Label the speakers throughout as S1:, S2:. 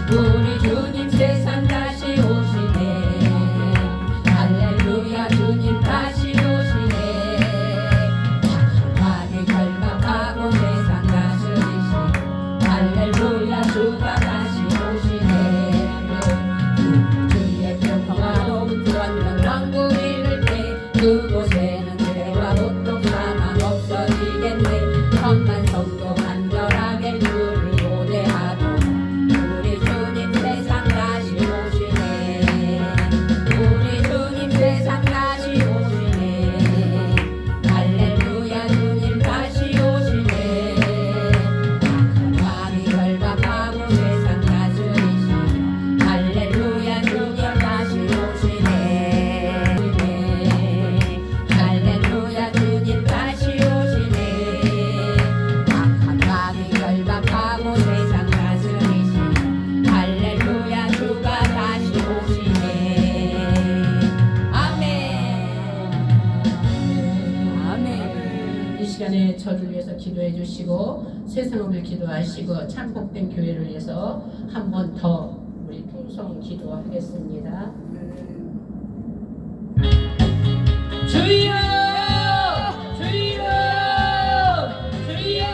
S1: 우리 주님 세상 다시 오시네. 할렐루야 주님 다시 오시네. 악한 결박하고 세상 다스리시 할렐루야 주가 다시 오시네. 주의 평화로운 그런 왕국 이룰 때 그곳에는 죄와 고통 사망 없어지겠네. 천만 성도 간절하게 주를 고대하도 우리 주님 세상 다시 오시네. 우리 주님 세상 다시 오시네. 할렐루야 주님 다시 오시네. 악한 왕이 결박하고 세상 다스리시 할렐루야 주님 다시 오시네. 할렐루야 주님 다시 오시네. 악한 왕이 결박하고 세상 다스리시 할렐루야 주가 다시 오시네. 아멘. 아멘.
S2: 이 시간에 저를 위해서 기도해 주시고 세상을 기도하시고 참복된 교회를 위해서 한 번 더 우리 통성 기도하겠습니다. 주여! 주여! 주여!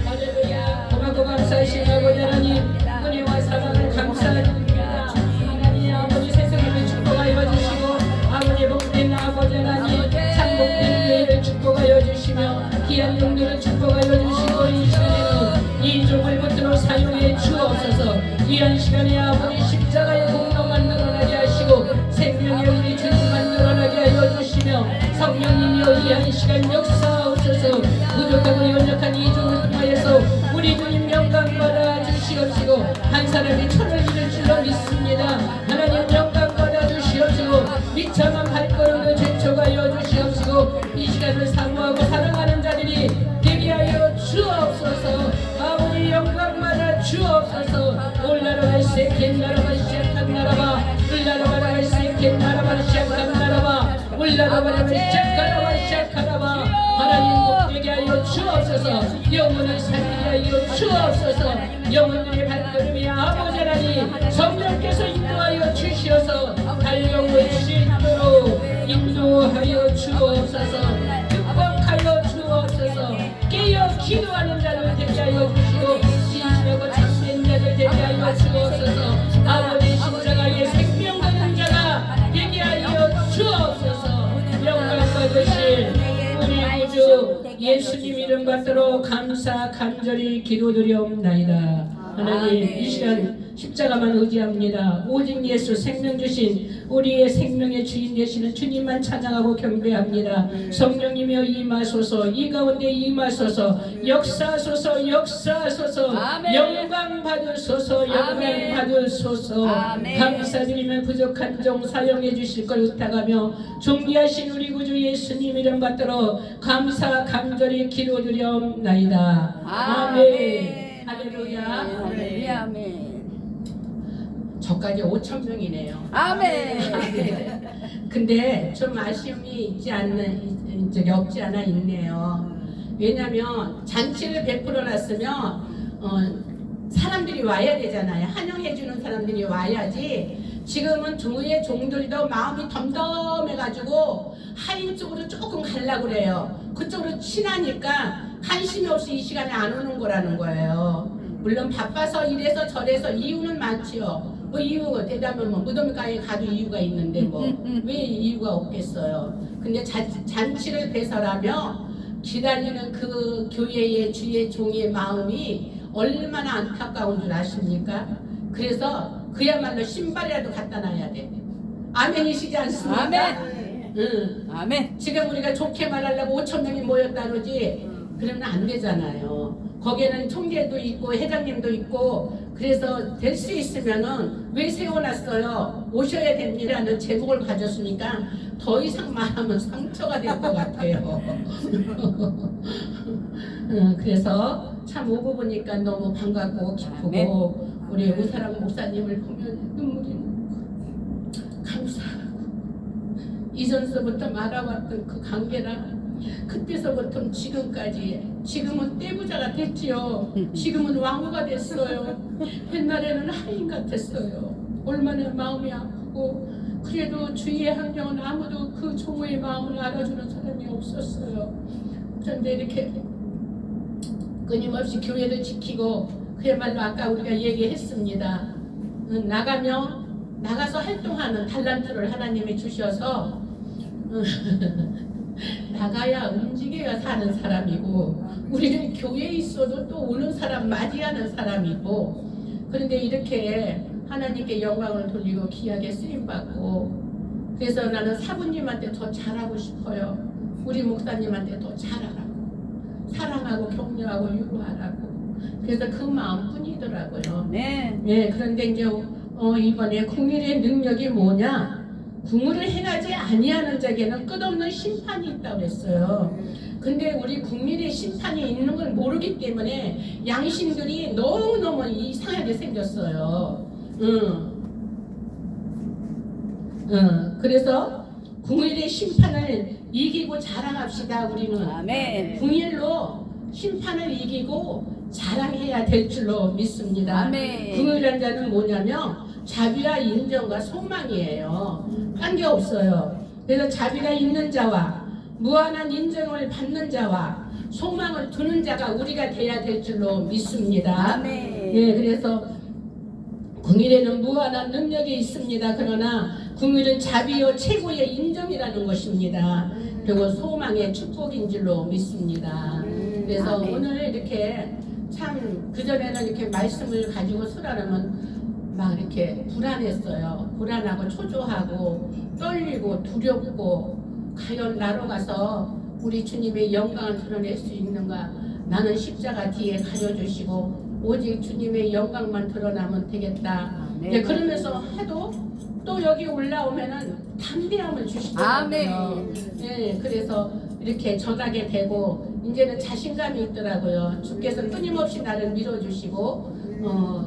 S2: 할렐루야! 고맙고 감사하신 아버지 하나님, 은혜와 사랑을 감사드립니다. 하나님 아버지 세상을 축복하여 주시고 아버지 복된 아버지 하나님 참복된 교회를 축복하여 주시며 귀한 영들을 축복하여 주시고 이 시간에는 이 종을 붙들어 사용해 주옵소서. 귀한 시간에 아버지 십자가의 공로만 늘어나게 하시고 생명의 우리 주님만 늘어나게 하여 주시며 성령님이여 이 한 시간 역사하옵소서. 부족하고 연약한 이 종을 통하여서 우리 주님 영광 받아 주시옵시고 한 사람이 천을 잃을 줄로 믿습니다. 하나님 영광 받아 주시옵시고 비참한 발걸음을 제촉하여 주시옵시고 이 시간을 사모하고 사랑하는 자들이 되게 하여 주옵소서. 아버지 영광 받아 주옵소서. 올라라바 세켄 나라바 시작한 나라바 올라라바 세켄 나라바 시작한 나라바 올라라바 시작하라바 시작하라바 하나님 복되게 하여 주옵소서. 영혼을 살리게 하여 주옵소서. 영혼들의 발걸음이 아버지 하나님 성령께서 인도하여 주시어서 달려올 수 있도록 인도하여 주옵소서. 축복하여 주옵소서. 깨어 기도하는 자를 되게 하여 주시고 진실하고 참된 자를 되게 하여 주옵소서. 아버지 십자가의 생명 받은 자가 되게 하여 주옵소서. 영광 받으실 우리 구주 예수님 이름 받들어 감사 간절히 기도드리옵나이다. 하나님 이 시간 십자가만 의지합니다. 오직 예수 생명 주신 우리의 생명의 주인 되시는 주님만 찬양하고 경배합니다. 성령님이여 임하소서. 이 가운데 임하소서. 역사소서 역사소서. 영광 받으소서. 영광 받으소서. 감사드리며 부족한 종 사용해 주실 걸 의탁하며 존귀하신 우리 구주 예수님 이름 받들어 감사 간절히 기도드리옵나이다. 아멘. 할렐루야.
S1: 할렐루야. 아멘.
S2: 저까지 5,000명이네요.
S1: 아멘.
S2: 근데 좀 아쉬움이 있지 않는 적이 없지 않아 있네요. 왜냐면 잔치를 베풀어 놨으면 사람들이 와야 되잖아요. 환영해 주는 사람들이 와야지. 지금은 주의 종들도 마음이 덤덤해가지고 하인 쪽으로 조금 가려고 그래요. 그쪽으로 친하니까 관심이 없이 이 시간에 안 오는 거라는 거예요. 물론 바빠서 이래서 저래서 이유는 많지요. 뭐 이유 대답은 뭐 무덤가에 가도 이유가 있는데 뭐 왜 이유가 없겠어요. 근데 잔치를 배설하며 기다리는 그 교회의 주의 종의 마음이 얼마나 안타까운 줄 아십니까? 그래서 그야말로 신발이라도 갖다 놔야 돼. 아멘이시지 않습니까?
S1: 아멘.
S2: 응.
S1: 아멘.
S2: 지금 우리가 좋게 말하려고 5,000명이 모였다 그러지 그러면 안 되잖아요. 거기에는 총재도 있고 회장님도 있고 그래서 될 수 있으면은 왜 세워놨어요? 오셔야 됩니다는 제목을 가졌으니까 더 이상 말하면 상처가 될 것 같아요. 그래서 참 오고 보니까 너무 반갑고 기쁘고 우리 우사랑 목사님을 보면 눈물이 감사하고 이전서부터 말아왔던 그 관계랑 그때서부터 지금까지 지금은 떼부자가 됐지요. 지금은 왕후가 됐어요. 옛날에는 하인 같았어요. 얼마나 마음이 아프고 그래도 주위의 환경은 아무도 그 종의 마음을 알아주는 사람이 없었어요. 그런데 이렇게 끊임없이 교회를 지키고 그야말로 아까 우리가 얘기했습니다. 나가서 활동하는 달란트를 하나님이 주셔서 나가야 움직여야 사는 사람이고 우리는 교회에 있어도 또 오는 사람 맞이하는 사람이고 그런데 이렇게 하나님께 영광을 돌리고 귀하게 쓰임받고 그래서 나는 사부님한테 더 잘하고 싶어요. 우리 목사님한테 더 잘하라고 사랑하고 격려하고 유로하라고 그래서 그 마음뿐이더라고요.
S1: 네.
S2: 네, 그런데 이제 이번에 궁일의 능력이 뭐냐? 궁을 행하지 아니하는 자에게는 끝없는 심판이 있다고 했어요. 근데 우리 궁일의 심판이 있는 걸 모르기 때문에 양심들이 너무너무 이상하게 생겼어요. 그래서 궁일의 심판을 이기고 자랑합시다. 우리는
S1: 아멘.
S2: 궁일로 심판을 이기고 자랑해야 될 줄로 믿습니다.
S1: 아멘.
S2: 궁일한 자는 뭐냐면 자비와 인정과 소망이에요. 딴 게 없어요. 그래서 자비가 있는 자와 무한한 인정을 받는 자와 소망을 두는 자가 우리가 돼야 될 줄로 믿습니다.
S1: 아멘.
S2: 예, 그래서 궁일에는 무한한 능력이 있습니다. 그러나 궁일은 자비요 최고의 인정이라는 것입니다. 그리고 소망의 축복인 줄로 믿습니다. 그래서
S1: 아멘.
S2: 오늘 이렇게 참 그전에는 이렇게 말씀을 가지고 설하려면 막 이렇게 불안했어요. 불안하고 초조하고 떨리고 두렵고 과연 나로 가서 우리 주님의 영광을 드러낼 수 있는가. 나는 십자가 뒤에 가려주시고 오직 주님의 영광만 드러나면 되겠다.
S1: 네.
S2: 네, 그러면서 해도 또 여기 올라오면은 담대함을 주시더라고요.
S1: 아멘.
S2: 네, 그래서 이렇게 전하게 되고 이제는 자신감이 있더라고요. 주께서 끊임없이 나를 밀어주시고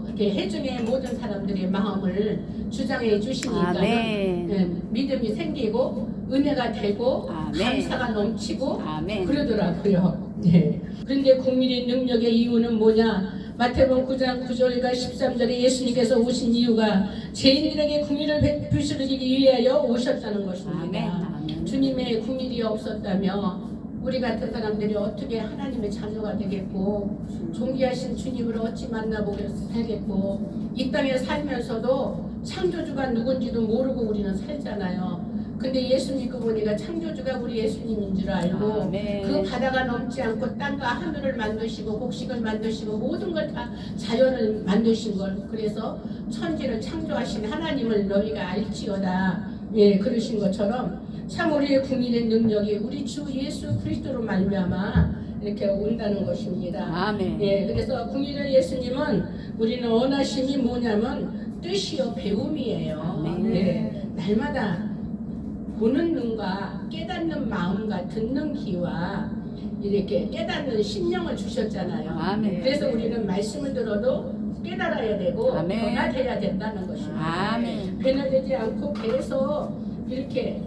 S2: 이렇게 해중의 모든 사람들의 마음을 주장해 주시니까
S1: 아멘.
S2: 믿음이 생기고 은혜가 되고
S1: 아멘.
S2: 감사가 넘치고
S1: 아멘.
S2: 그러더라고요. 네. 그런데 국민의 능력의 이유는 뭐냐? 마태복음 9장 9절과 13절에 예수님께서 오신 이유가 죄인들에게 국민을 베푸시기 위하여 오셨다는 것입니다.
S1: 아멘. 아멘.
S2: 주님의 국민이 없었다며 우리 같은 사람들이 어떻게 하나님의 자녀가 되겠고 존귀하신 주님을 어찌 만나보게 살겠고 이 땅에 살면서도 창조주가 누군지도 모르고 우리는 살잖아요. 근데 예수 믿고 보니까 창조주가 우리 예수님인 줄 알고
S1: 아멘.
S2: 그 바다가 넘지 않고 땅과 하늘을 만드시고 곡식을 만드시고 모든 걸 다 자연을 만드신 걸 그래서 천지를 창조하신 하나님을 너희가 알지어다. 예, 그러신 것처럼 참 우리의 국민의 능력이 우리 주 예수 그리스도로 말미암아 이렇게 온다는 것입니다.
S1: 아멘.
S2: 예, 그래서 국민의 예수님은 우리는 원하심이 뭐냐면 뜻이요 배움이에요.
S1: 아멘.
S2: 예, 날마다 보는 눈과 깨닫는 마음과 듣는 귀와 이렇게 깨닫는 심령을 주셨잖아요.
S1: 아멘.
S2: 그래서 우리는 말씀을 들어도 깨달아야 되고
S1: 아멘.
S2: 변화돼야 된다는 것입니다.
S1: 아멘.
S2: 변화되지 않고 계속 이렇게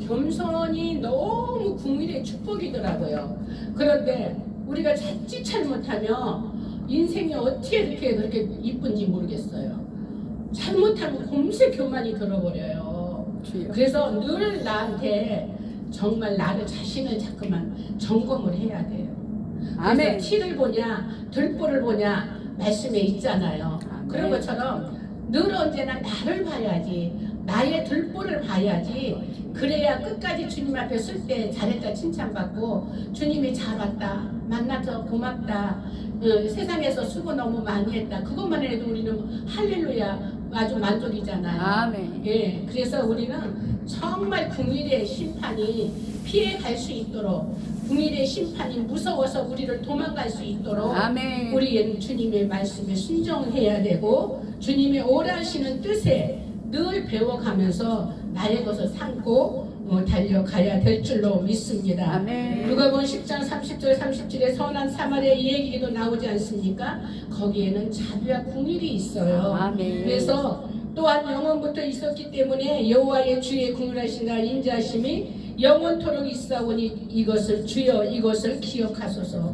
S2: 겸손이 너무 국민의 축복이더라고요. 그런데 우리가 자칫 잘못하면 인생이 어떻게 이렇게 그렇게 이쁜지 모르겠어요. 잘못하면 곰새 교만이 들어버려요.
S1: 주여.
S2: 그래서 늘 나한테 정말 나를 자신을 자꾸만 점검을 해야 돼요. 그래서
S1: 아멘.
S2: 티를 보냐 들보를 보냐 말씀에 있잖아요.
S1: 아멘.
S2: 그런 것처럼 늘 언제나 나를 봐야지 나의 들보를 봐야지 그래야 끝까지 주님 앞에 쓸 때 잘했다 칭찬받고 주님이 잘 왔다 만나서 고맙다 세상에서 수고 너무 많이 했다 그것만 해도 우리는 할렐루야 아주 만족이잖아요.
S1: 아멘.
S2: 예, 그래서 우리는 정말 국민의 심판이 피해 갈 수 있도록 국민의 심판이 무서워서 우리를 도망갈 수 있도록
S1: 아멘.
S2: 우리 주님의 말씀에 순종해야 되고 주님의 오라시는 뜻에 늘 배워가면서 나의 것을 삼고 달려가야 될 줄로 믿습니다.
S1: 아멘.
S2: 누가복음 10장 30절 37에 선한 사마리아 얘기도 나오지 않습니까? 거기에는 자비와 궁일이 있어요.
S1: 아멘.
S2: 그래서 또한 영원부터 있었기 때문에 여호와의 주의 궁일하시나 인자하심이 영원토록 있사오니 이것을 주여 이것을 기억하소서.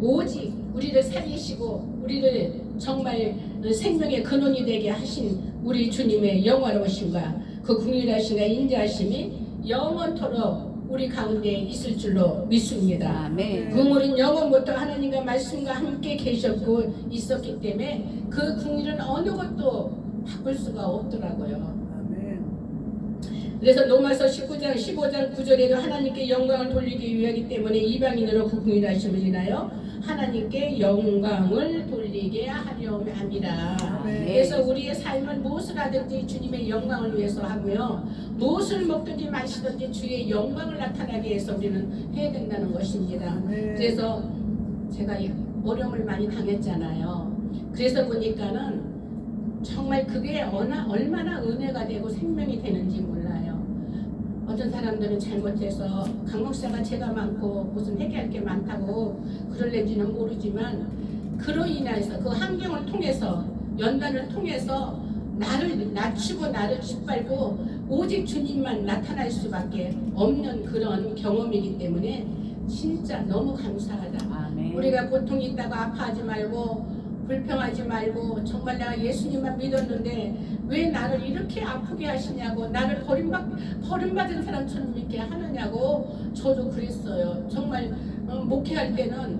S2: 오직 우리를 살리시고 우리를 정말 생명의 근원이 되게 하신 우리 주님의 영화로우심과 그 궁일하심과 인자하심이 영원토록 우리 가운데 있을 줄로 믿습니다.
S1: 아멘.
S2: 궁일은 영원부터 하나님과 말씀과 함께 계셨고 있었기 때문에 그 궁일은 어느 것도 바꿀 수가 없더라고요. 그래서 로마서 19장 15장 9절에도 하나님께 영광을 돌리기 위하기 때문에 이방인으로 그 궁일하심을 인하여 하나님께 영광을 돌리게 하려 함이라. 그래서 우리의 삶은 무엇을 하든지 주님의 영광을 위해서 하고요, 무엇을 먹든지 마시든지 주의 영광을 나타나게 해서 우리는 해야 된다는 것입니다. 그래서 제가 어려움을 많이 당했잖아요. 그래서 보니까는 정말 그게 얼마나 은혜가 되고 생명이 되는지 몰라요. 어떤 사람들은 잘못해서 강 목사가 죄가 많고 무슨 회개할 게 많다고 그럴는지는 모르지만, 그로 인해서 그 환경을 통해서 연단을 통해서 나를 낮추고 나를 짓밟고 오직 주님만 나타날 수밖에 없는 그런 경험이기 때문에 진짜 너무 감사하다.
S1: 아멘.
S2: 우리가 고통이 있다고 아파하지 말고 불평하지 말고 정말 내가 예수님만 믿었는데 왜 나를 이렇게 아프게 하시냐고, 나를 버림받은 사람처럼 이렇게 하느냐고 저도 그랬어요. 정말 목회할 때는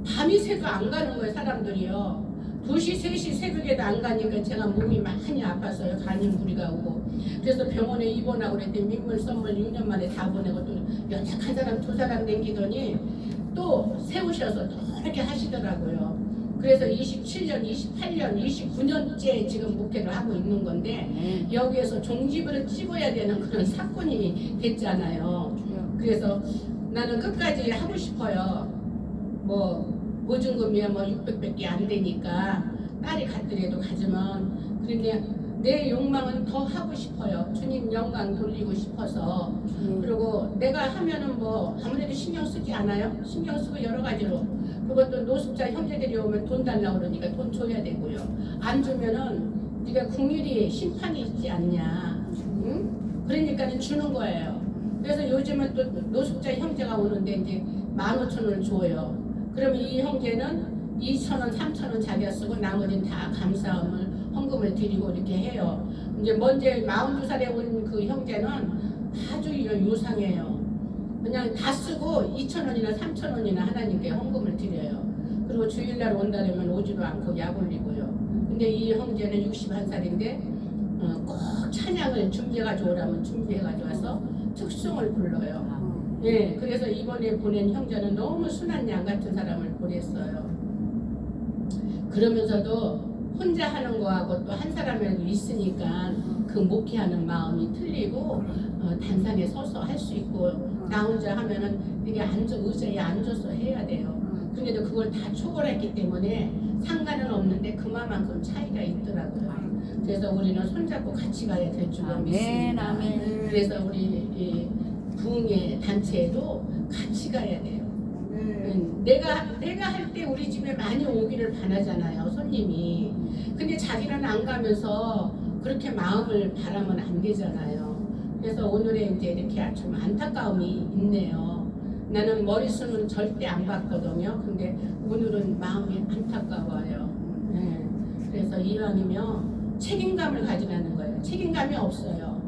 S2: 밤이 새도 안 가는 거예요. 사람들이요. 2시, 3시 새벽에도 안 가니까 제가 몸이 많이 아팠어요. 간이 무리가 오고. 그래서 병원에 입원하고 그랬더니 민물 선물 6년 만에 다 보내고 또 연약한 사람 2사람 남기더니 또 세우셔서 또 이렇게 하시더라고요. 그래서 27년, 28년, 29년째 지금 목회를 하고 있는 건데 여기에서 종지부를 찍어야 되는 그런 사건이 됐잖아요. 그래서 나는 끝까지 하고 싶어요. 뭐 보증금이야 뭐 600밖에 안 되니까 딸이 갔더라도 가지만, 그런데 내 욕망은 더 하고 싶어요. 주님 영광 돌리고 싶어서. 그리고 내가 하면은 뭐 아무래도 신경 쓰지 않아요. 신경 쓰고 여러 가지로. 그것도 노숙자 형제들이 오면 돈 달라고 그러니까 돈 줘야 되고요. 안 주면은 네가 궁일이 심판이 있지 않냐. 응? 그러니까는 주는 거예요. 그래서 요즘은 또 노숙자 형제가 오는데 이제 15,000원을 줘요. 그러면 이 형제는 2,000원, 3,000원 자기가 쓰고 나머지는 다 감사함을 헌금을 드리고 이렇게 해요. 이제 먼저 42살에 온 그 형제는 아주 유상해요. 그냥 다 쓰고 2,000원이나 3,000원이나 하나님께 헌금을 드려요. 그리고 주일날 온다면 오지도 않고 약 올리고요. 근데 이 형제는 61살인데 꼭 찬양을 준비해가지고 오라면 준비해가지고 와서 특송을 불러요. 예, 그래서 이번에 보낸 형제는 너무 순한 양 같은 사람을 보냈어요. 그러면서도 혼자 하는 거하고 또 한 사람이라도 있으니까 그 목회하는 마음이 틀리고 단상에 서서 할 수 있고, 나 혼자 하면은 이게 의자에 앉아서 해야 돼요. 그런데도 그걸 다 초월했기 때문에 상관은 없는데 그만큼 차이가 있더라고요. 그래서 우리는 손잡고 같이 가야 될 줄로 믿습니다.
S1: 아멘.
S2: 그래서 우리 이 부흥회 단체에도 같이 가야 돼요. 내가 할 때 우리 집에 많이 오기를 바라잖아요, 손님이. 근데 자기는 안 가면서 그렇게 마음을 바라면 안 되잖아요. 그래서 오늘에 이제 이렇게 좀 안타까움이 있네요. 나는 머릿수는 절대 안 봤거든요. 근데 오늘은 마음이 안타까워요. 네. 그래서 이왕이면 책임감을 가지라는 거예요. 책임감이 없어요.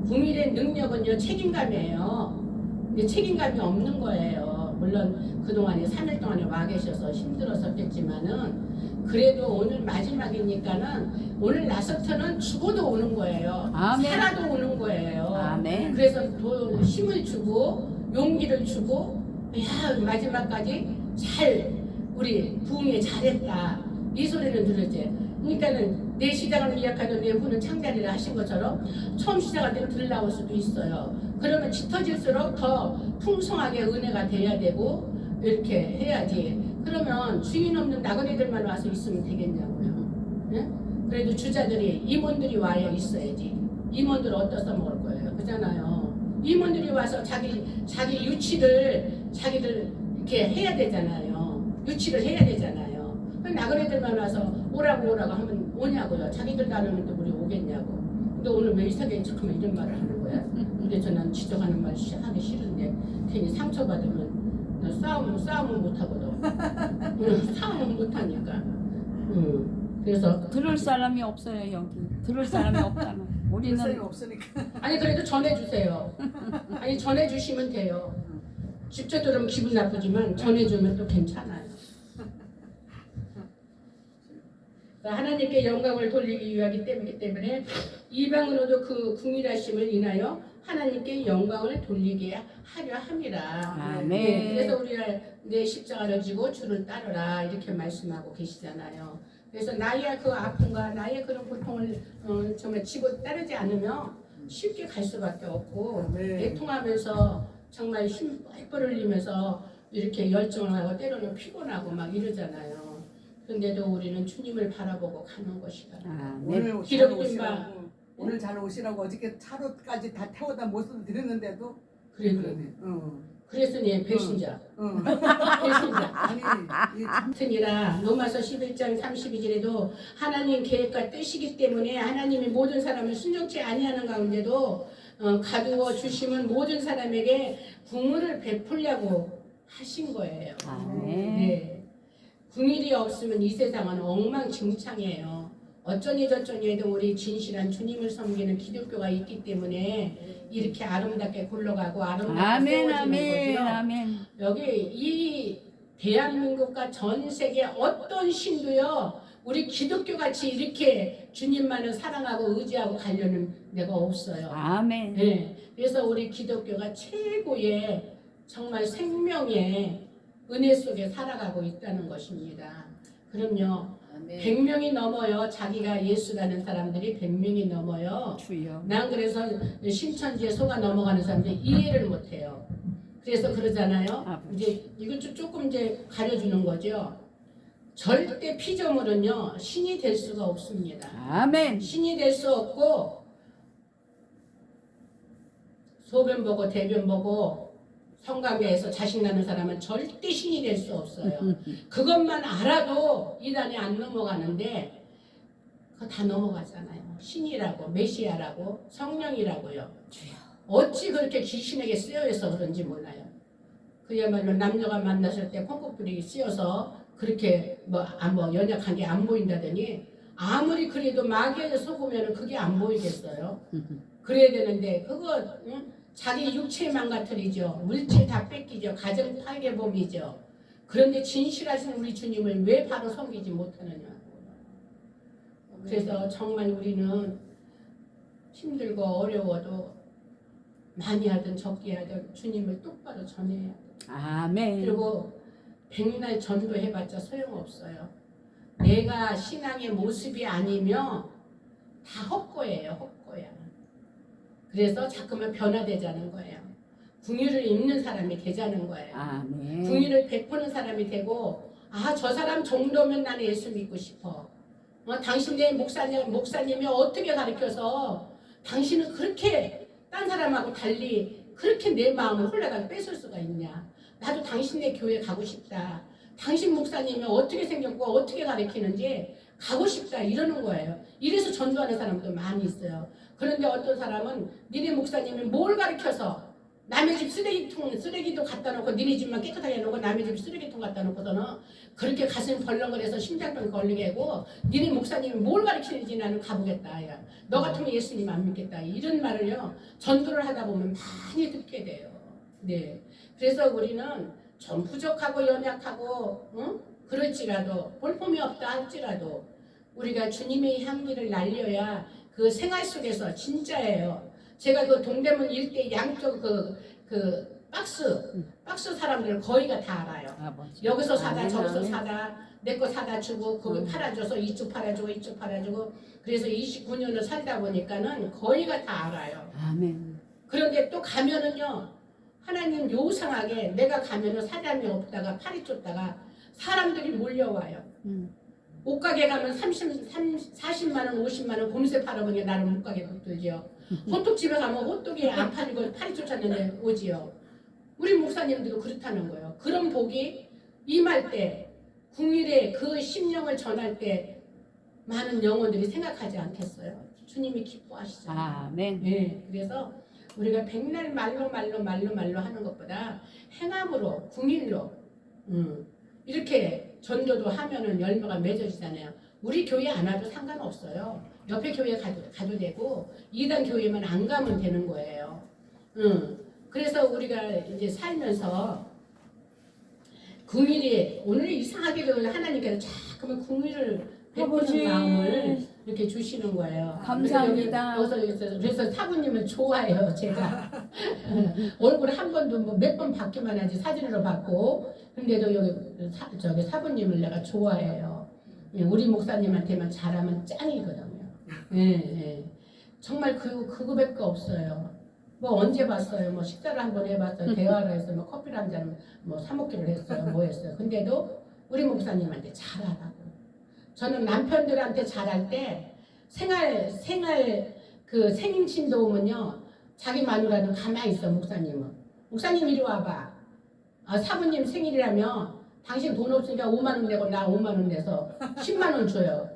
S2: 국민의 능력은요, 책임감이에요. 근데 책임감이 없는 거예요. 물론 그동안에 3일 동안에 와 계셔서 힘들었었겠지만은, 그래도 오늘 마지막이니까는 오늘 나서서는 죽어도 오는 거예요.
S1: 아멘.
S2: 살아도 오는 거예요.
S1: 아멘.
S2: 그래서 더 힘을 주고 용기를 주고, 야 마지막까지 잘 우리 부흥회 잘했다 이 소리는 들었지. 그러니까는 내 시작을 미약하던 내 후는 창자리라 하신 것처럼 처음 시작할 때는 덜 나올 수도 있어요. 그러면 짙어질수록 더 풍성하게 은혜가 돼야 되고 이렇게 해야지. 그러면 주인 없는 나그네들만 와서 있으면 되겠냐고요. 네? 그래도 주자들이 임원들이 와야 있어야지. 임원들 어디서 먹을 거예요, 그잖아요. 임원들이 와서 자기 자기들 이렇게 해야 되잖아요. 유치를 해야 되잖아요. 나그네들만 와서 오라고 하면 오냐고요. 자기들 나름은 또 우리 오겠냐고. 너 오늘 왜 이상하게 잠깐만 이런 말을 하는 거야? 그래서 난 지적하는 말 하기 싫은데 괜히 상처받으면 나 싸움을 못하거든. 싸움을 못하니까. 그래서
S1: 들을 사람이 없어요 여기. 들을 사람이 없잖아.
S3: 사람이
S1: 우리는
S3: 없으니까.
S2: 아니 그래도 전해주세요. 아니 전해주시면 돼요. 직접 들으면 기분 나쁘지만 전해주면 또 괜찮아요. 하나님께 영광을 돌리기 위하기 때문에 이방으로도 그 궁일하심을 인하여 하나님께 영광을 돌리게 하려 함이라.
S1: 아멘.
S2: 네, 그래서 우리가 내 십자가를 지고 주를 따르라 이렇게 말씀하고 계시잖아요. 그래서 나의 그 아픔과 나의 그런 고통을 정말 지고 따르지 않으면 쉽게 갈 수밖에 없고
S3: 아멘.
S2: 애통하면서 정말 힘 뻘뻘 흘리면서 이렇게 열정을 하고 때로는 피곤하고 막 이러잖아요. 근데도 우리는 주님을 바라보고 가는 것이다.
S3: 오늘 잘
S2: 기록된
S3: 오시라고 오늘 잘 오시라고 어저께 차로까지 다 태워다 모습을 드렸는데도
S2: 그래도
S3: 그러네.
S2: 그랬으니 배신자.
S3: 응.
S2: 배신자.
S3: 아니 이 참-
S2: 같으니라 로마서 11장 32절에도 하나님 계획과 뜻이기 때문에 하나님이 모든 사람을 순종치 아니하는 가운데도 가두어 주심은 모든 사람에게 국물을 베풀려고 하신 거예요.
S1: 아멘.
S2: 네. 궁일이 없으면 이 세상은 엉망진창이에요. 어쩌니 저쩌니 해도 우리 진실한 주님을 섬기는 기독교가 있기 때문에 이렇게 아름답게 굴러가고 아름답게
S1: 아멘
S2: 세워지는
S1: 아멘
S2: 거죠.
S1: 아멘.
S2: 여기 이 대한민국과 전 세계 어떤 신도요 우리 기독교같이 이렇게 주님만을 사랑하고 의지하고 가려는 데가 없어요.
S1: 아멘.
S2: 네, 그래서 우리 기독교가 최고의 정말 생명의 은혜 속에 살아가고 있다는 것입니다. 그럼요. 100명이 넘어요. 자기가 예수라는 사람들이 100명이 넘어요.
S1: 주여.
S2: 난 그래서 신천지에 속아 넘어가는 사람들이 이해를 못해요. 그래서 그러잖아요.
S1: 아버지.
S2: 이제 이걸 조금 이제 가려주는 거죠. 절대 피조물은요 신이 될 수가 없습니다.
S1: 아멘.
S2: 신이 될 수 없고 소변 보고 대변 보고 성가대에서 자식 낳는 사람은 절대 신이 될 수 없어요. 그것만 알아도 이단에 안 넘어가는데 그거 다 넘어가잖아요. 신이라고 메시아라고 성령이라고요. 어찌 그렇게 귀신에게 쓰여서 그런지 몰라요. 그야말로 남녀가 만났을 때 콩고풀이 쓰여서 그렇게 뭐 연약한 게 안 보인다더니 아무리 그래도 마귀에 속으면 그게 안 보이겠어요. 그래야 되는데 그거 자기 육체 망가뜨리죠. 물질 다 뺏기죠. 가정 파괴범이죠. 그런데 진실하신 우리 주님을 왜 바로 섬기지 못하느냐. 그래서 정말 우리는 힘들고 어려워도 많이 하든 적게 하든 주님을 똑바로 전해야 돼요.
S1: 아멘.
S2: 그리고 백날 전도해봤자 소용없어요. 내가 신앙의 모습이 아니면 다 헛거예요. 헛거야. 그래서 자꾸만 변화되자는 거예요. 궁유를 입는 사람이 되자는 거예요.
S1: 아멘.
S2: 궁유를 베푸는 사람이 되고 저 사람 정도면 나는 예수 믿고 싶어. 당신네 목사님이 어떻게 가르쳐서 당신은 그렇게 딴 사람하고 달리 그렇게 내 마음을 홀라당 뺏을 수가 있냐. 나도 당신네 교회 가고 싶다. 당신 목사님이 어떻게 생겼고 어떻게 가르치는지 가고 싶다 이러는 거예요. 이래서 전도하는 사람도 많이 있어요. 그런데 어떤 사람은 니네 목사님이 뭘 가르쳐서 남의 집 쓰레기도 갖다 놓고 니네 집만 깨끗하게 해놓고 남의 집 쓰레기통 갖다 놓고서는 그렇게 가슴 벌렁거려서 심장병 걸리게 하고 니네 목사님이 뭘 가르치는지 나는 가보겠다. 야. 너 같으면 예수님 안 믿겠다. 이런 말을요 전도를 하다 보면 많이 듣게 돼요. 네. 그래서 우리는 좀 부족하고 연약하고 그럴지라도 볼품이 없다 할지라도 우리가 주님의 향기를 날려야 그 생활 속에서 진짜예요. 제가 그 동대문 일대 양쪽 그 박스 사람들 거의가 다 알아요.
S1: 아버지.
S2: 여기서 사다
S1: 아멘,
S2: 저기서
S1: 아멘.
S2: 사다 내 거 사다 주고 거기 팔아줘서 이쪽 팔아주고 이쪽 팔아주고 그래서 29년을 살다 보니까는 거의가 다 알아요.
S1: 아멘.
S2: 그런데 또 가면은요 하나님 요상하게 내가 가면은 사람이 없다가 팔이 쫓다가 사람들이 몰려와요. 옷가게 가면 40만 원, 50만 원 곰새 팔아보니 나는 옷가게 붙들죠. 호떡집에 가면 호떡이 안 팔리고 팔이 쫓았는데 오지요. 우리 목사님들도 그렇다는 거예요. 그런 복이 임할 때 궁일에 그 심령을 전할 때 많은 영혼들이 생각하지 않겠어요? 주님이 기뻐하시잖아요.
S1: 아멘.
S2: 예, 그래서 우리가 백날 말로 하는 것보다 행함으로 궁일로 이렇게 전도도 하면은 열매가 맺어지잖아요. 우리 교회 안 와도 상관없어요. 옆에 교회 가도 되고 이단 교회만 안 가면 되는 거예요. 그래서 우리가 이제 살면서 궁일이 오늘 이상하게도 하나님께서 자꾸만 궁일을 베푸는 마음을 이렇게 주시는 거예요.
S1: 감사합니다.
S2: 그래서 사부님을 좋아해요, 제가. 얼굴 한 번도 뭐 몇 번 받기만 하지 사진으로 받고. 근데도 저기 사부님을 내가 좋아해요. 우리 목사님한테만 잘하면 짱이거든요. 예. 정말 그거밖에 없어요. 뭐 언제 봤어요? 뭐 식사를 한번 해봤어요. 대화를 했어요. 뭐 커피를 한 잔 뭐 사 먹기를 했어요. 뭐 했어요. 근데도 우리 목사님한테 잘하라고. 저는 남편들한테 잘할 때 생일 생신도 오면요. 자기 마누라는 가만히 있어. 목사님 이리 와봐. 사부님 생일이라면 당신 돈 없으니까 5만 원 내고 나 5만 원 내서 10만 원 줘요.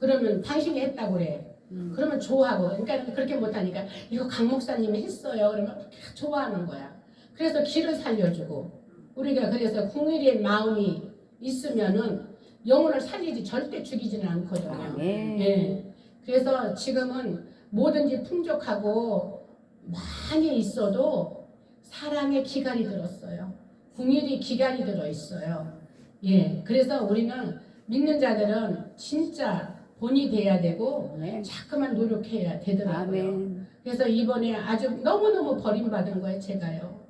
S2: 그러면 당신이 했다고 그래. 그러면 좋아하고. 그러니까 그렇게 못하니까 이거 강 목사님이 했어요. 그러면 좋아하는 거야. 그래서 길을 살려주고 우리가 그래서 궁일의 마음이 있으면은 영혼을 살리지 절대 죽이지는 않거든요. 예. 그래서 지금은 뭐든지 풍족하고 많이 있어도 사랑의 기갈이 들었어요. 궁일이 기갈이 들어 있어요. 예. 그래서 우리는 믿는 자들은 진짜 본이 돼야 되고 자꾸만 노력해야 되더라고요.
S1: 아멘.
S2: 그래서 이번에 아주 너무너무 버림받은 거예요. 제가요.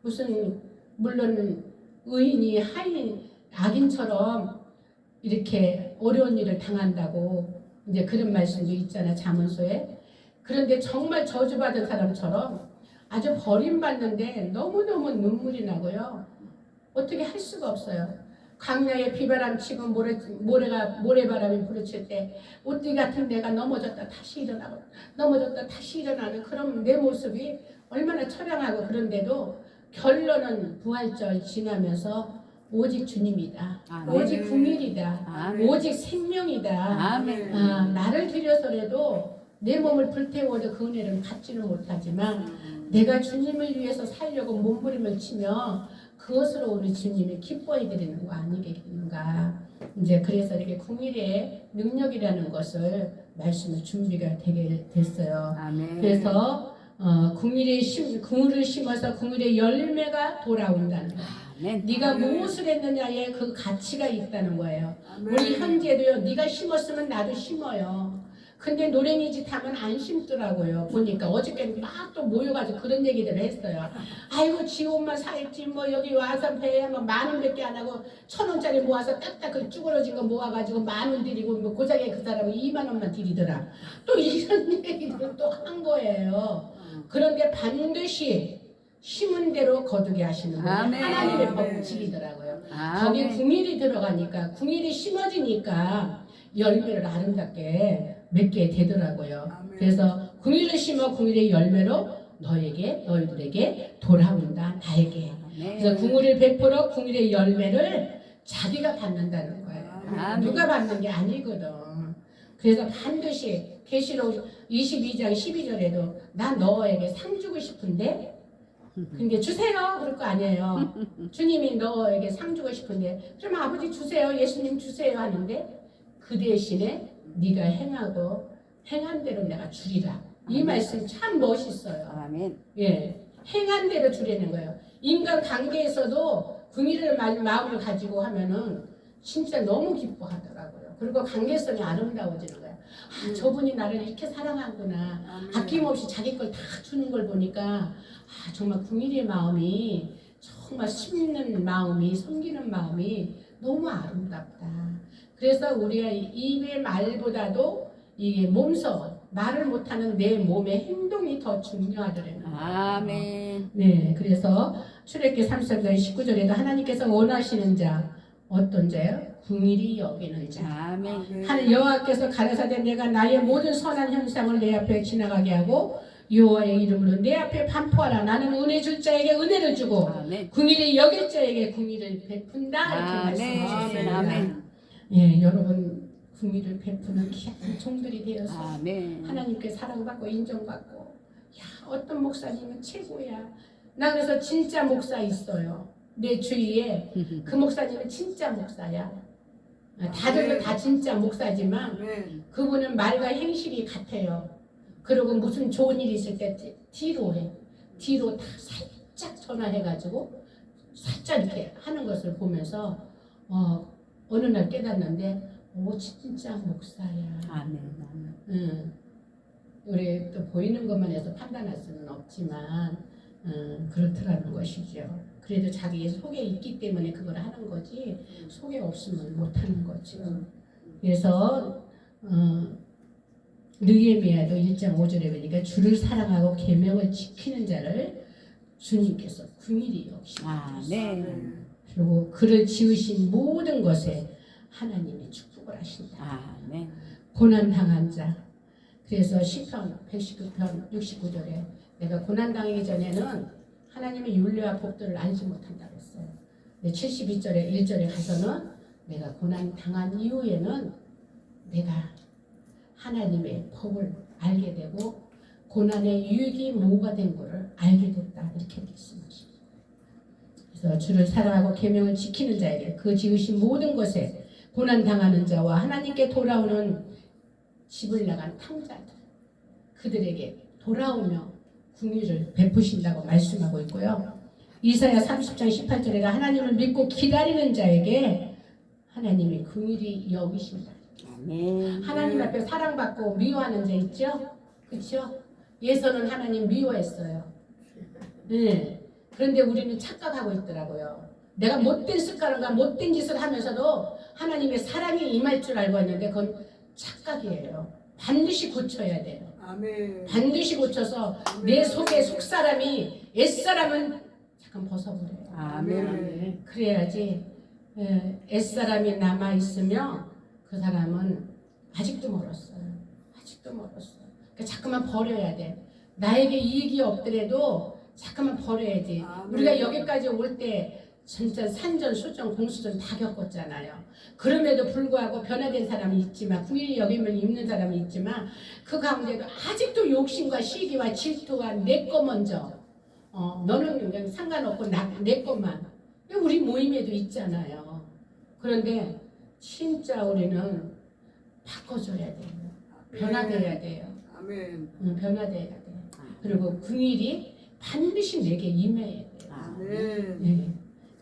S2: 무슨 물론 의인이 하인 악인처럼 이렇게 어려운 일을 당한다고 이제 그런 말씀도 있잖아요. 잠언서에. 그런데 정말 저주받은 사람처럼 아주 버림받는데 너무너무 눈물이 나고요. 어떻게 할 수가 없어요. 강야에 비바람 치고 모래바람이 부르칠 때 옷띠 같은 내가 넘어졌다 다시 일어나고 넘어졌다 다시 일어나는 그런 내 모습이 얼마나 처량하고 그런데도 결론은 부활절 지나면서 오직 주님이다.
S1: 아멘.
S2: 오직 궁일이다.
S1: 아멘.
S2: 오직 생명이다.
S1: 아멘.
S2: 나를 들여서라도 내 몸을 불태워도 그 은혜를 받지는 못하지만 내가 주님을 위해서 살려고 몸부림을 치며 그것으로 우리 주님이 기뻐해 드리는 거 아니겠는가. 이제 그래서 이렇게 궁일의 능력이라는 것을 말씀을 준비가 되게 됐어요.
S1: 아멘.
S2: 그래서 궁일을 심어서 궁일의 열매가 돌아온다는 거예요.
S1: 아멘.
S2: 네가 무엇을 했느냐에 그 가치가 있다는 거예요. 우리 현재도요. 네가 심었으면 나도 심어요. 근데 노랭이 짓 하면 안 심더라고요. 보니까 어저께 막 또 모여가지고 그런 얘기들을 했어요. 아이고 지 옷만 사입지 뭐 여기 와서 배에 뭐 10,000원밖에 안 하고 1,000원짜리 모아서 딱딱 그 쭈그러진 거 모아가지고 10,000원 드리고 뭐 고작에 그 사람은 2만 원만 드리더라. 또 이런 얘기들을 또 한 거예요. 그런데 반드시 심은 대로 거두게 하시는 거예요.
S1: 아멘.
S2: 하나님의 법칙이더라고요. 거기
S1: 아멘.
S2: 궁일이 들어가니까 궁일이 심어지니까 열매를 아름답게 맺게 되더라고요.
S3: 아멘.
S2: 그래서 궁일을 심어 궁일의 열매로 너희들에게 돌아온다. 나에게. 그래서 궁일을 베풀어 궁일의 열매를 자기가 받는다는 거예요.
S1: 아멘.
S2: 누가 받는 게 아니거든. 그래서 반드시 계시록 22장 12절에도 나 너에게 상 주고 싶은데 근데 주세요 그럴 거 아니에요. 주님이 너에게 상 주고 싶은데 그럼 아버지 주세요. 예수님 주세요 하는데 그 대신에 네가 행한 대로 내가 주리라. 이 말씀 참 멋있어요.
S1: 아멘.
S2: 예, 행한 대로 주려는 거예요. 인간 관계에서도 궁일을 마음을 가지고 하면은 진짜 너무 기뻐하더라고요. 그리고 관계성이 아름다워지는 거예요. 저분이 나를 이렇게 사랑하구나. 아낌없이 자기 걸 다 주는 걸 보니까 정말 궁일의 마음이 정말 심는 마음이 섬기는 마음이 너무 아름답다. 그래서 우리가 입의 말보다도 이게 몸소 말을 못하는 내 몸의 행동이 더 중요하더라고요.
S1: 아멘.
S2: 네, 그래서 출애굽기 33장 19절에도 하나님께서 원하시는 자 어떤 자요? 궁일이 여기는 자.
S1: 아멘.
S2: 하늘 여호와께서 가라사대 내가 나의 모든 선한 현상을 내 앞에 지나가게 하고 여호와의 이름으로 내 앞에 반포하라. 나는 은혜 줄 자에게 은혜를 주고
S1: 아멘.
S2: 궁일이 여길 자에게 궁일을 베푼다. 이렇게
S1: 아멘.
S2: 말씀하셨습니다.
S1: 아멘.
S2: 예, 여러분 궁리를 베푸는 귀한 종들이 되어서
S1: 아멘.
S2: 하나님께 사랑받고 인정받고 야 어떤 목사님은 최고야. 나 그래서 진짜 목사 있어요. 내 주위에 그 목사님은 진짜 목사야. 다들 다 진짜 목사지만
S3: 아멘.
S2: 그분은 말과 행실이 같아요. 그리고 무슨 좋은 일이 있을 때 뒤로 해. 뒤로 다 살짝 전화해가지고 살짝 이렇게 하는 것을 보면서 어느 날 깨닫는데 오 진짜 목사야.
S1: 아멘. 아멘.
S2: 우리 또 보이는 것만 해서 판단할 수는 없지만 그렇더라는 것이죠. 그래도 자기 속에 있기 때문에 그걸 하는 거지 속에 없으면 못하는 거죠. 그래서 느헤미야도 1장 5절에 보니까 주를 사랑하고 계명을 지키는 자를 주님께서 긍휼히 여기시옵소서.
S1: 아멘.
S2: 그리고 그를 지으신 모든 것에 하나님이 축복을 하신다.
S1: 아멘.
S2: 고난 당한 자. 그래서 시편 119편 69절에 내가 고난 당하기 전에는 하나님의 윤례와 법도를 알지 못한다고 했어요. 72절에 1절에 가서는 내가 고난 당한 이후에는 내가 하나님의 법을 알게 되고 고난의 유익이 뭐가 된 것을 알게 됐다. 이렇게 말씀하시죠. 그래서 주를 사랑하고 계명을 지키는 자에게 그 지으신 모든 것에 고난 당하는 자와 하나님께 돌아오는 집을 나간 탕자들 그들에게 돌아오며 긍휼을 베푸신다고 말씀하고 있고요. 이사야 30장 18절에가 하나님을 믿고 기다리는 자에게 하나님이 긍휼히 여기신다.
S1: 아멘.
S2: 하나님 앞에 사랑받고 미워하는 자 있죠? 그렇죠? 예서는 하나님 미워했어요. 네. 그런데 우리는 착각하고 있더라고요. 내가 못된 습관과 못된 짓을 하면서도 하나님의 사랑이 임할 줄 알고 있는데 그건 착각이에요. 반드시 고쳐야 돼요.
S3: 아멘.
S2: 반드시 고쳐서 내 속에 속사람이 옛사람은 잠깐 벗어버려요.
S1: 아멘.
S2: 그래야지 옛사람이 남아있으며 그 사람은 아직도 멀었어요. 아직도 멀었어요. 그러니까 자꾸만 버려야 돼. 나에게 이익이 없더라도 자꾸만 버려야지.
S3: 아멘.
S2: 우리가 여기까지 올 때 진짜 산전, 수전, 공수전 다 겪었잖아요. 그럼에도 불구하고 변화된 사람이 있지만 긍휼히 여기면 있는 사람이 있지만 그 가운데도 아직도 욕심과 시기와 질투가 내 거 먼저 너는 그냥 상관없고 내 것만 우리 모임에도 있잖아요. 그런데 진짜 우리는 바꿔줘야 돼요. 변화돼야 돼요.
S3: 아멘.
S2: 변화돼야 돼요. 그리고 긍휼이 반드시 내게 임해야 돼요.
S3: 아멘.
S2: 네.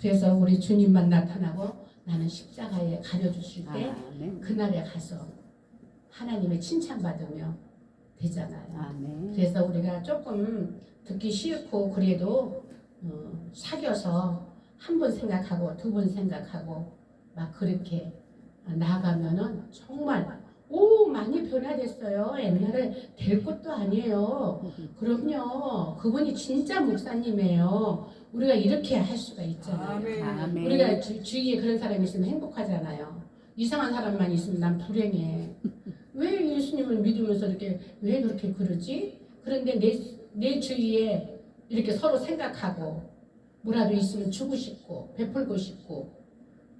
S2: 그래서 우리 주님만 나타나고 나는 십자가에 가려주실 때
S1: 아멘.
S2: 그날에 가서 하나님의 칭찬받으며 되잖아요.
S1: 아멘.
S2: 그래서 우리가 조금 듣기 싫고 그래도 사귀어서 한 번 생각하고 두 번 생각하고 막 그렇게 나가면은 정말 많이 변화됐어요. 옛날에 될 것도 아니에요. 그럼요. 그분이 진짜 목사님이에요. 우리가 이렇게 할 수가 있잖아요.
S3: 아멘.
S1: 아멘.
S2: 우리가 주위에 그런 사람이 있으면 행복하잖아요. 이상한 사람만 있으면 난 불행해. 왜 예수님을 믿으면서 왜 그렇게 그러지? 그런데 내 주위에 이렇게 서로 생각하고 뭐라도 있으면 주고 싶고 베풀고 싶고.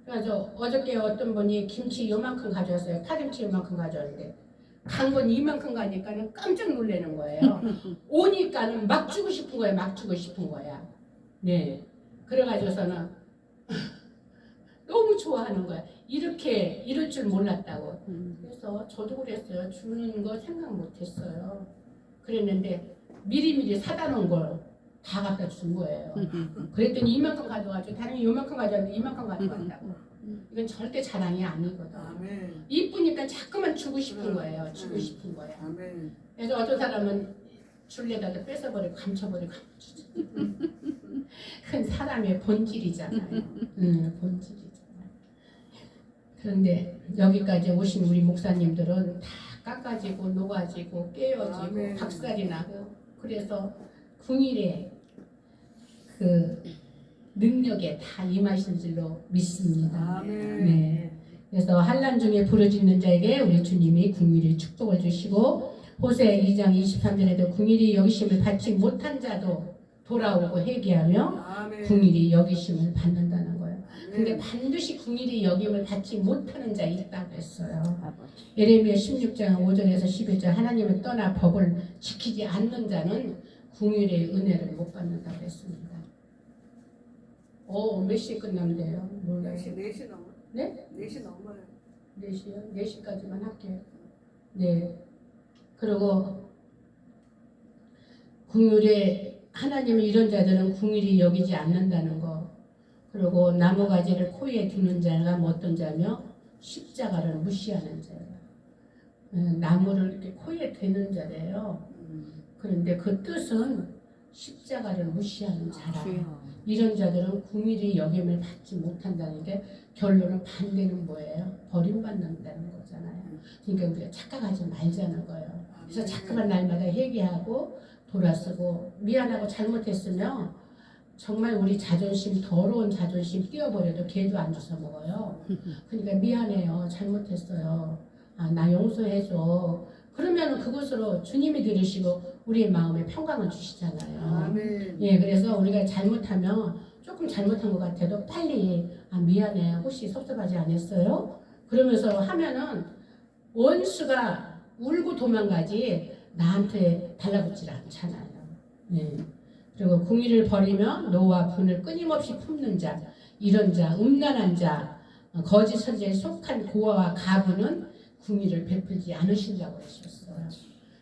S2: 그래서 어저께 어떤 분이 김치 요만큼 가져왔어요. 파김치 요만큼 가져왔는데 간 건 이만큼 가니까는 깜짝 놀라는 거예요. 오니까는 막 주고 싶은 거야. 막 주고 싶은 거야. 네. 그래가지고서는 너무 좋아하는 거야. 이렇게 이럴 줄 몰랐다고. 그래서 저도 그랬어요. 주는 거 생각 못했어요. 그랬는데 미리미리 사다 놓은 걸 다 갖다 준 거예요. 그랬더니 이만큼 가져가지고 다른 요만큼 가져왔는데 이만큼 가져간다고. 이건 절대 자랑이 아니거든.
S3: 아멘.
S2: 이쁘니까 자꾸만 주고 싶은 거예요. 주고 싶은 거야.
S3: 아멘.
S2: 그래서 어떤 사람은 줄래다가 뺏어버리고 감춰버리고 큰 사람의 본질이잖아요. 본질이잖아요. 그런데 여기까지 오신 우리 목사님들은 다 깎아지고 녹아지고 깨어지고
S3: 아멘.
S2: 박살이 나고 그래서 긍휼의 그 능력에 다 임하신 줄로 믿습니다.
S3: 아멘.
S2: 네. 그래서 환난 중에 부르짖는 자에게 우리 주님이 긍휼히 축복을 주시고 호세 2장 23절에도 긍휼히 여기심을 받지 못한 자도 돌아오고 회개하며
S3: 아멘.
S2: 긍휼히 여기심을 받는다는 거예요. 근데 반드시 궁일이 여김을 받지 못하는 자 있다고 했어요.
S1: 아버지.
S2: 예레미야 16장 5절에서 11절 하나님을 떠나 법을 지키지 않는 자는 궁일의 은혜를 못 받는다고 했습니다. 몇 시에 끝나는데요? 몰라요.
S3: 4시 넘어.
S2: 네?
S3: 4시 넘어요.
S2: 4시요? 4시까지만 할게요. 네. 그리고 궁율에 하나님은 이런 자들은 궁율이 여기지 않는다는 거. 그리고 나무가지를 코에 두는 자가 어떤 자며 십자가를 무시하는 자예요. 나무를 이렇게 코에 대는 자래요. 그런데 그 뜻은 십자가를 무시하는 자라. 이런 자들은 궁일이 여김을 받지 못한다는 게 결론은 반대는 뭐예요? 버림받는다는 거잖아요. 그러니까 우리가 착각하지 말자는 거예요. 그래서 자꾸만 날마다 회개하고 돌아서고 미안하고 잘못했으면 정말 우리 자존심 더러운 자존심 띄워버려도 개도 안 주워 먹어요. 그러니까 미안해요. 잘못했어요. 나 용서해줘. 그러면 그것으로 주님이 들으시고 우리의 마음에 평강을 주시잖아요.
S3: 아멘.
S2: 예, 그래서 우리가 잘못하면 조금 잘못한 것 같아도 빨리 미안해. 혹시 섭섭하지 않았어요? 그러면서 하면은 원수가 울고 도망가지 나한테 달라붙질 않잖아요. 예. 그리고 궁의를 버리면 노와 분을 끊임없이 품는 자, 이런 자, 음란한 자, 거짓 선지에 속한 고아와 가부는 궁의를 베풀지 않으신다고 하셨어요.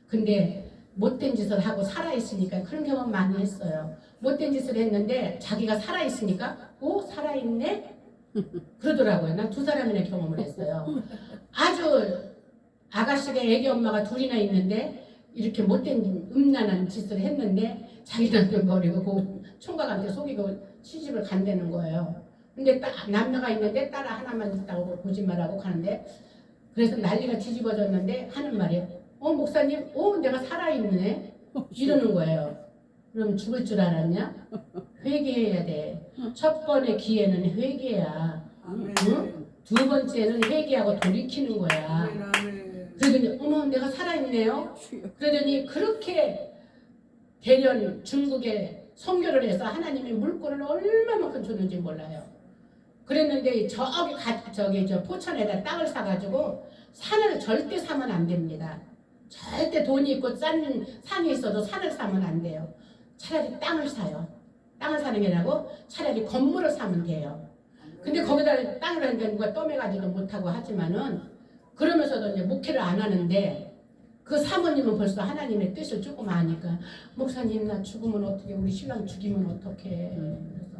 S2: 근데 못된 짓을 하고 살아있으니까 그런 경험 많이 했어요. 못된 짓을 했는데 자기가 살아있으니까 살아있네? 그러더라고요. 난 2사람이나 경험을 했어요. 아주 아가씨가 애기 엄마가 2이나 있는데 이렇게 못된 음란한 짓을 했는데 자기 남편 버리고 그 총각한테 속이고 시집을 간다는 거예요. 근데 남녀가 있는데 딸 하나만 있다고 거짓말하고 가는데 그래서 난리가 뒤집어졌는데 하는 말이 목사님 내가 살아있네 이러는 거예요. 그럼 죽을 줄 알았냐? 회개해야 돼. 첫 번의 기회는 회개야.
S3: 아멘.
S2: 응? 2번째는 회개하고 돌이키는 거야.
S3: 아멘.
S2: 그러더니 내가 살아있네요. 그러더니 그렇게 대련 중국에 선교를 해서 하나님이 물건을 얼마만큼 줬는지 몰라요. 그랬는데 저기 포천에다 땅을 사가지고 산을 절대 사면 안 됩니다. 절대 돈이 있고 싼 산이 있어도 산을 사면 안 돼요. 차라리 땅을 사요. 땅을 사는 게 나고 차라리 건물을 사면 돼요. 근데 거기다 땅을 하니까 누가 떠매가지도 못하고 하지만은 그러면서도 이제 목회를 안 하는데 그 사모님은 벌써 하나님의 뜻을 조금 아니까 목사님 나 죽으면 어떻게 우리 신랑 죽이면 어떡해. 그래서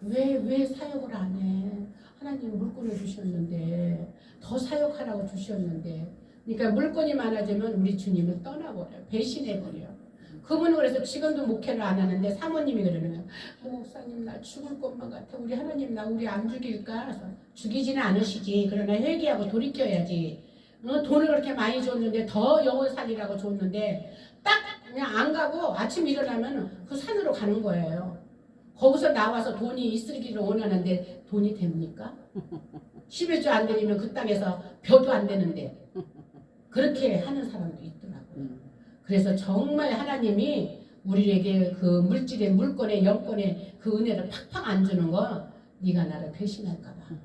S2: 왜 사역을 안 해? 하나님 물건을 주셨는데 더 사역하라고 주셨는데 그러니까 물건이 많아지면 우리 주님은 떠나버려요. 배신해버려요. 그분은 그래서 지금도 목회를 안 하는데 사모님이 그러는 거예요. 목사님 나 죽을 것만 같아. 우리 하나님 나 우리 안 죽일까? 그래서 죽이지는 않으시지. 그러나 회개하고 돌이켜야지. 돈을 그렇게 많이 줬는데 더 영혼 살리라고 줬는데 딱 그냥 안 가고 아침 일어나면 그 산으로 가는 거예요. 거기서 나와서 돈이 있으기를 원하는데 돈이 됩니까? 11조 안 되면 그 땅에서 벼도 안 되는데 그렇게 하는 사람도 있더라고요. 그래서 정말 하나님이 우리에게 그 물질의 물건의 영권의 그 은혜를 팍팍 안 주는 거 네가 나를 배신할까 봐.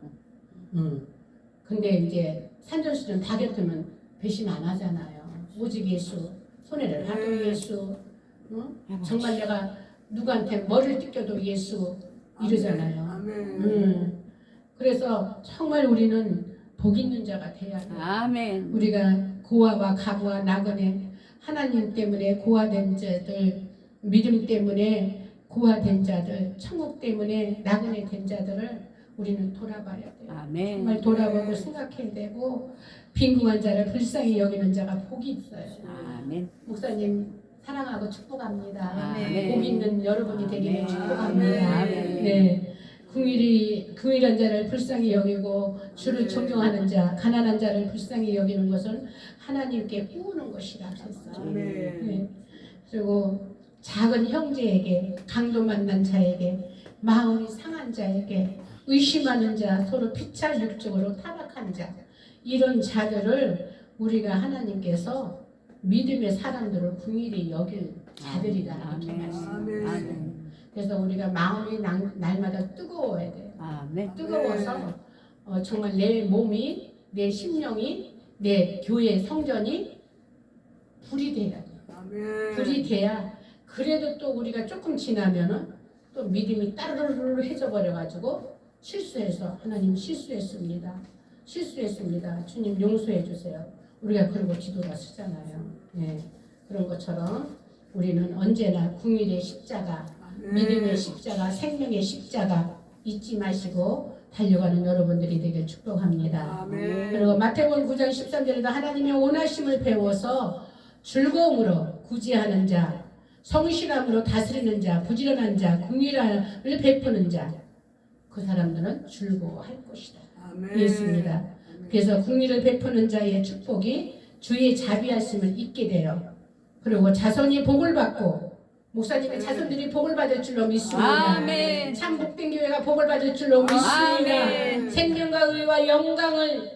S2: 근데 이제 산전수전 다 겪으면 배신 안 하잖아요. 오직 예수, 손해를 봐도 예수, 정말 내가 누구한테 머리를 뜯겨도 예수 이러잖아요.
S3: 아멘.
S2: 그래서 정말 우리는 복 있는 자가 돼야 돼요.
S1: 아멘.
S2: 우리가 고아와 가부와 나그네 하나님 때문에 고아된 자들, 믿음 때문에 고아된 자들, 천국 때문에 나그네 된 자들을 우리는 돌아봐야 돼요.
S1: 아멘.
S2: 정말 돌아보고 생각해야 되고 빈궁한 자를 불쌍히 여기는 자가 복이 있어요.
S1: 아멘.
S2: 목사님 사랑하고 축복합니다.
S1: 아멘.
S2: 복 있는 여러분이 되기를
S1: 아멘.
S2: 축복합니다.
S1: 아멘.
S2: 네. 긍휼한 자를 불쌍히 여기고 주를 존경하는 자, 가난한 자를 불쌍히 여기는 것은 하나님께 꾸우는 것이라 했어요.
S3: 아멘.
S2: 네. 그리고 작은 형제에게, 강도 만난 자에게, 마음이 상한 자에게, 의심하는 자, 서로 피차 육적으로 타락한 자, 이런 자들을 우리가 하나님께서 믿음의 사람들을 긍휼히 여길 자들이다 이렇게
S1: 아멘.
S2: 말씀하셨어요.
S3: 아멘.
S2: 그래서 우리가 마음이 날마다 뜨거워야 돼요.
S1: 아멘.
S2: 뜨거워서 정말 내 몸이, 내 심령이, 내 교회 성전이 불이 돼야 돼.
S3: 아멘.
S2: 불이 돼야. 그래도 또 우리가 조금 지나면은 또 믿음이 따르르르 해져 버려가지고 실수해서 하나님 실수했습니다. 주님 용서해 주세요. 우리가 그러고 기도가 쓰잖아요. 네. 그런 것처럼 우리는 언제나 궁일의 십자가, 믿음의 십자가, 생명의 십자가 잊지 마시고 달려가는 여러분들이 되길 축복합니다.
S3: 아멘.
S2: 그리고 마태복음 9장 13절에도 하나님의 원하심을 배워서 즐거움으로 구제하는 자, 성실함으로 다스리는 자, 부지런한 자, 긍휼을 베푸는 자, 그 사람들은 즐거워할 것이다.
S3: 아멘.
S2: 있습니다. 그래서 긍휼을 베푸는 자의 축복이 주의 자비하심을 잊게 돼요. 그리고 자손이 복을 받고 목사님의 자손들이 복을 받을 줄로 믿습니다.
S1: 아멘.
S2: 참 복된 교회가 복을 받을 줄로 믿습니다.
S1: 아멘.
S2: 생명과 의와 영광을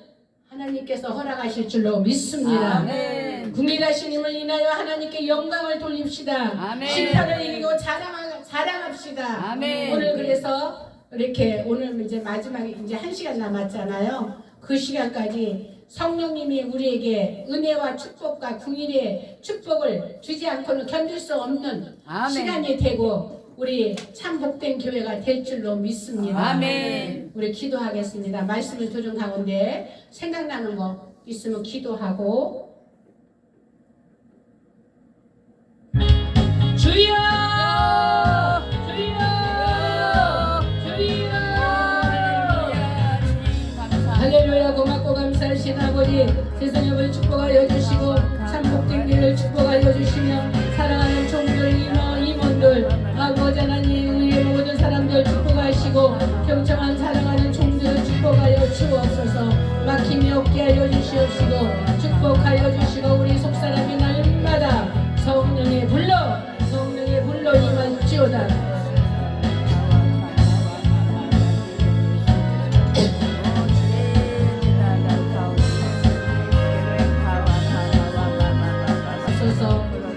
S2: 하나님께서 허락하실 줄로 믿습니다.
S1: 아멘.
S2: 궁일하신 힘을 인하여 하나님께 영광을 돌립시다.
S1: 아멘.
S2: 심판을 이기고 자랑합시다.
S1: 아멘.
S2: 오늘 그래서 이렇게 오늘 이제 마지막에 이제 1시간 남았잖아요. 그 시간까지 성령님이 우리에게 은혜와 축복과 궁일의 축복을 주지 않고는 견딜 수 없는
S1: 아멘.
S2: 시간이 되고 우리 참 복된 교회가 될 줄로 믿습니다.
S1: 아멘.
S2: 우리 기도하겠습니다. 말씀을 들은 가운데 생각나는 거 있으면 기도하고 주여! 할렐루야. 고맙고 감사하신 아버지, 세상의 법을 축복하여 주시고 참 복된 길을 축복하여 주시며 사랑하는 종들, 임원들, 아버지 하나님 의의 모든 사람들 축복하시고 경청한 사랑하는 종들을 축복하여 주옵소서. 막힘이 없게 하여 주시옵시고 축복하여 주시고 우리 속사람이 날마다 성령의 불로 임할지어다.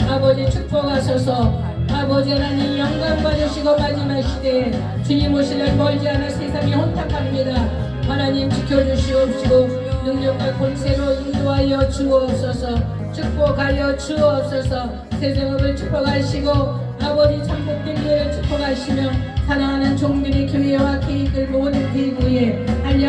S2: 아버지 축복하소서. 아버지 하나님 영광 받으시고 마지막 시대에 주님 오실 날 멀지 않아 세상이 혼탁합니다. 하나님 지켜주시옵시고 능력과 권세로 인도하여 주옵소서. 축복하여 주옵소서. 세상을 축복하시고 아버지 참복된 교회를 축복하시며 사랑하는 종들의 교회와 기획들 모든 대구에